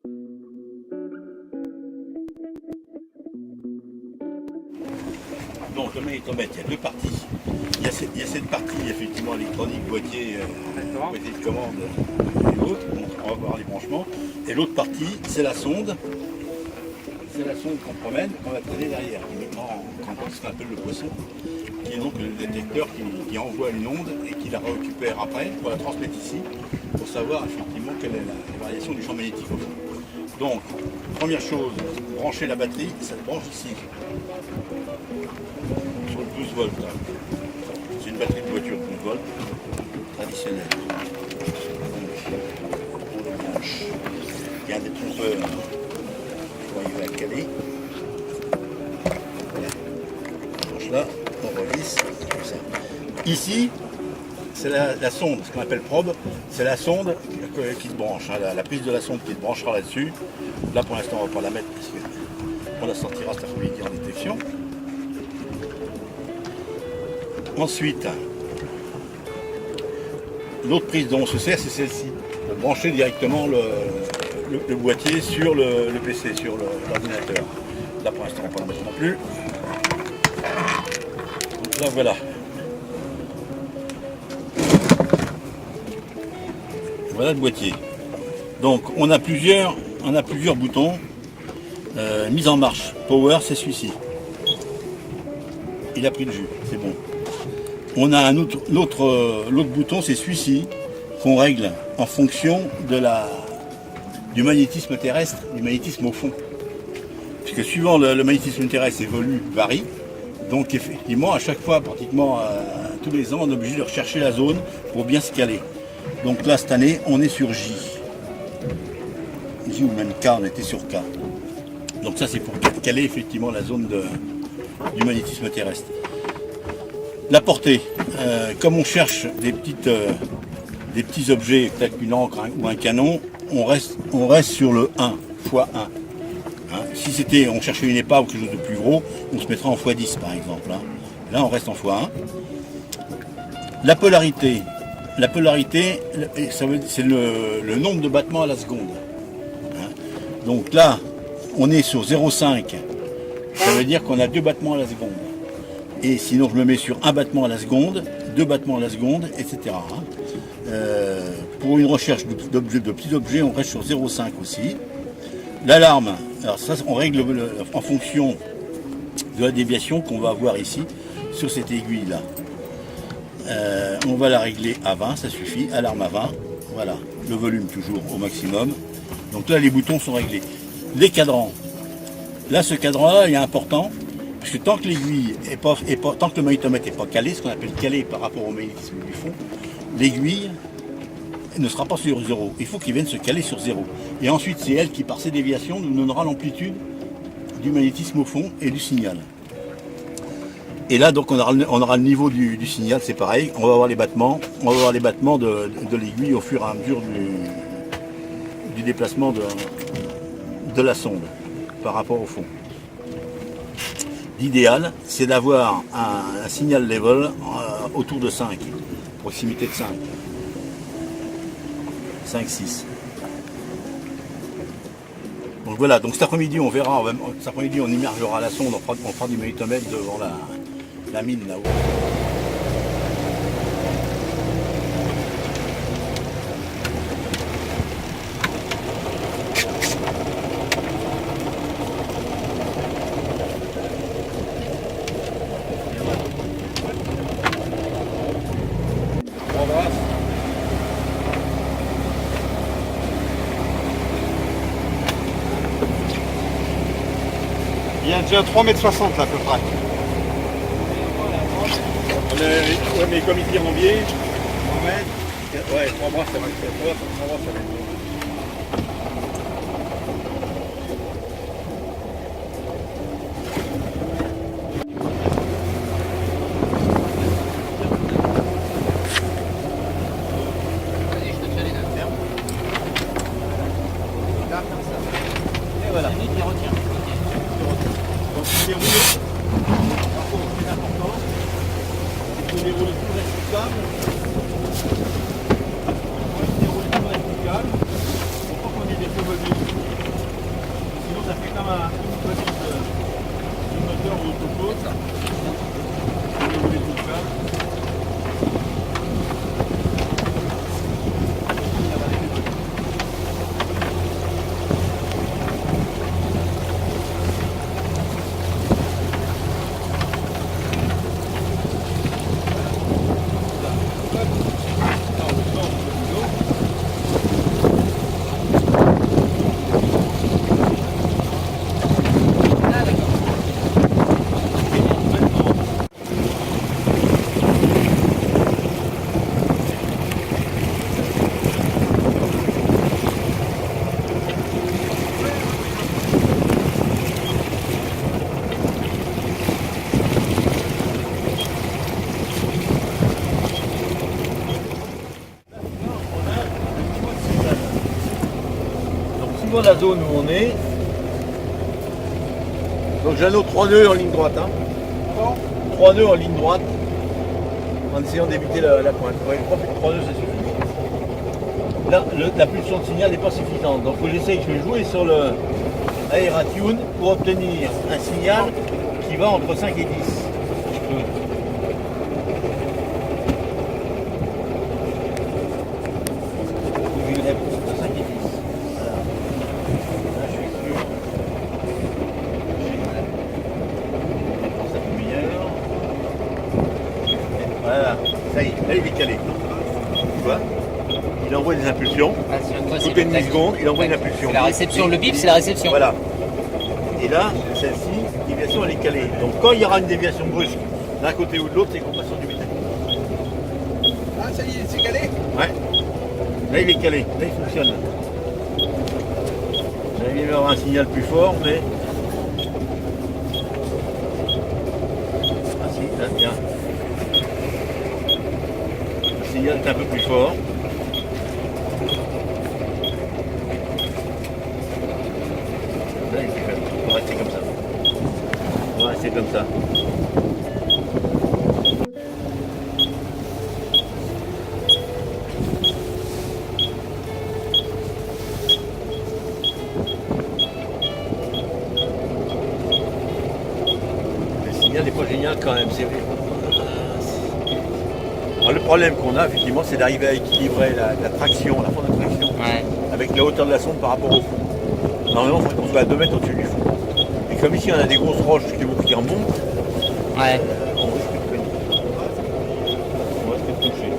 Donc le magnétomètre, il y a deux parties. Il y a cette partie effectivement électronique, boîtier, boîtier de commande et l'autre, donc on va voir les branchements. Et l'autre partie, c'est la sonde. C'est la sonde qu'on promène, qu'on va traîner derrière, qui met en ce qu'on appelle le poisson, qui est donc le détecteur qui envoie une onde et qui la récupère après pour la transmettre ici, pour savoir effectivement quelle est la variation du champ magnétique au fond. Donc, première chose, brancher la batterie, ça se branche ici, sur le 12 volts. C'est une batterie de voiture 12 volts, traditionnelle. Donc, on le branche. Il y a des trompeurs pour arriver à caler. On branche là, on revisse, comme ça. Ici, c'est la sonde, ce qu'on appelle probe, c'est la sonde qui se branche, hein, la prise de la sonde qui se branchera là-dessus. Là pour l'instant on ne va pas la mettre parce qu'on la sortira cet après-midi en détection. Ensuite, l'autre prise dont on se sert, c'est celle-ci. De brancher directement le boîtier sur le PC, sur l'ordinateur. Là pour l'instant on ne va pas la mettre non plus. Donc là voilà. Voilà le boîtier. Donc on a plusieurs boutons. Mise en marche. Power, c'est celui-ci. Il a pris le jus, c'est bon. On a l'autre bouton, c'est celui-ci, qu'on règle en fonction du magnétisme terrestre, du magnétisme au fond. Puisque suivant le magnétisme terrestre évolue, varie. Donc effectivement, à chaque fois, pratiquement tous les ans, on est obligé de rechercher la zone pour bien se caler. Donc là, cette année, on est sur J. J ou même K, on était sur K. Donc ça, c'est pour caler effectivement la zone du magnétisme terrestre. La portée, comme on cherche des petits objets, peut-être une encre ou un canon, on reste sur le 1, x 1. Hein, si on cherchait une épave ou quelque chose de plus gros, on se mettra en x10 par exemple. Hein. Là, on reste en x1. La polarité, c'est le nombre de battements à la seconde. Hein. Donc là, on est sur 0,5. Ça veut dire qu'on a 2 battements à la seconde. Et sinon, je me mets sur 1 battement à la seconde, 2 battements à la seconde, etc. Hein. Pour une recherche de petits objets, on reste sur 0,5 aussi. L'alarme, alors ça, on règle en fonction de la déviation qu'on va avoir ici, sur cette aiguille-là. On va la régler à 20, ça suffit, alarme à 20, voilà, le volume toujours au maximum. Donc là, les boutons sont réglés. Les cadrans, là, ce cadran-là, il est important, parce que tant que l'aiguille tant que le magnétomètre n'est pas calé, ce qu'on appelle calé par rapport au magnétisme du fond, l'aiguille ne sera pas sur 0. Il faut qu'il vienne se caler sur 0. Et ensuite, c'est elle qui, par ses déviations, nous donnera l'amplitude du magnétisme au fond et du signal. Et là, donc, on aura le niveau du signal, c'est pareil. On va avoir les battements. On va avoir les battements de l'aiguille au fur et à mesure du déplacement de la sonde par rapport au fond. L'idéal, c'est d'avoir un signal level autour de 5, proximité de 5. 5, 6. Donc voilà, donc cet après-midi on verra, cet après-midi on immergera la sonde, on fera du magnétomètre devant la mine là-haut. Il y a déjà 3,60 m là à peu près. Ouais, mais comme il tire en biais, 3 mètres, ouais, 3 bras ça va être 3 bras ça va être. Et voilà. Donc il déroule. Par contre, ce qui est important, c'est qu'il déroule tout reste stable. Il déroule tout reste calme. Pour pas qu'on ait des feux mobiles. la zone où on est. Donc j'annonce 3 nœuds en ligne droite. Hein. 3 nœuds en ligne droite. En essayant d'éviter la pointe. Ouais, 3 nœuds, ça suffit. Là, la pulsion de signal n'est pas suffisante. Donc j'essaye, je vais jouer sur le AeroTune pour obtenir un signal qui va entre 5 et 10. J'ai une réponse entre 5 et 10. Voilà. Là, je suis sûr. J'ai une réponse un peu meilleure. Voilà, ça y est, là il est calé. Tu vois? Il envoie des impulsions. Toutes les demi-secondes, il envoie une impulsion. C'est la réception, le bip, c'est la réception. Voilà. Et là, celle-ci, la déviation, elle est calée. Donc quand il y aura une déviation brusque d'un côté ou de l'autre, c'est compression du métal. Ah, ça y est, c'est calé? Ouais. Là, il est calé. Là, il fonctionne. J'avais bien avoir un signal plus fort, mais... Ah si, là, tiens. Le signal est un peu plus fort. Là, il est calé. On va rester comme ça. On va rester comme ça. Le signal n'est pas génial quand même. Alors, le problème qu'on a, effectivement, c'est d'arriver à équilibrer la traction, la force de traction, Ouais. avec la hauteur de la sonde par rapport au fond. Normalement, il faudrait qu'on soit à 2 mètres au-dessus du fond. Et comme ici, on a des grosses roches qui remontent, Ouais. on risque de peiner. On risque de toucher.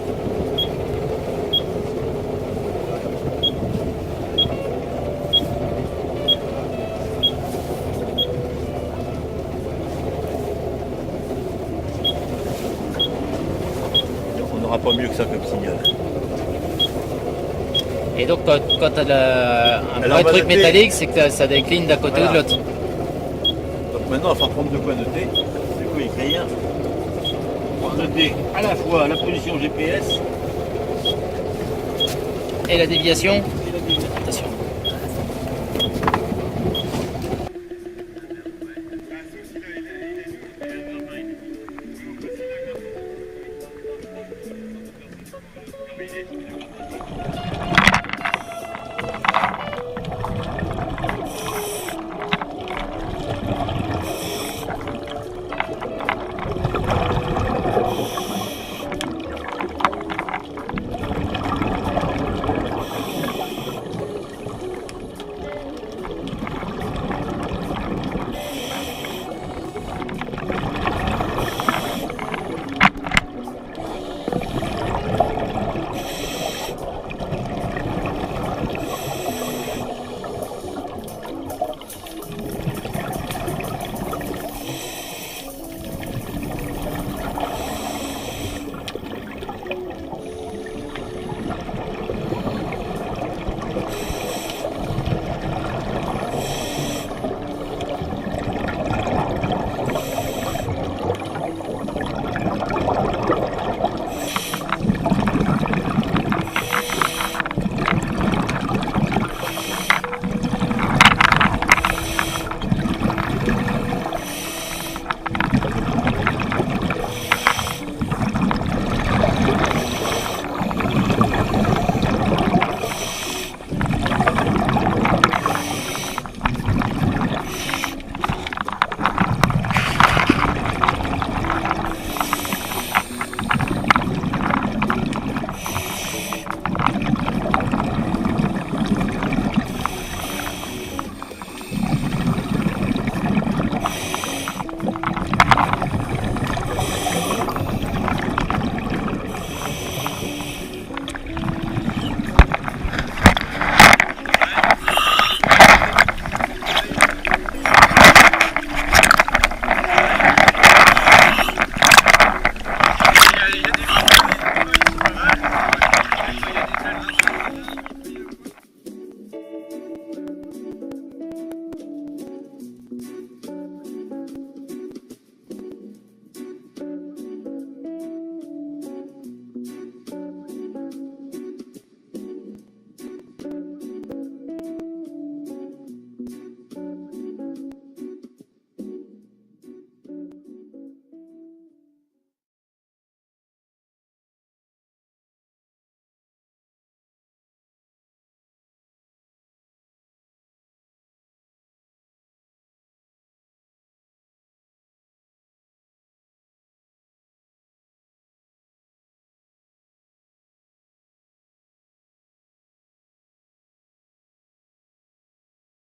On n'aura pas mieux que ça comme signal. Et donc, quand tu as un Alors, vrai on va truc noter. métallique, c'est que ça décline d'un côté ou de Voilà. l'autre. Donc maintenant, on va faire prendre de quoi noter. C'est quoi écrire? On va noter à la fois la position GPS Et la déviation?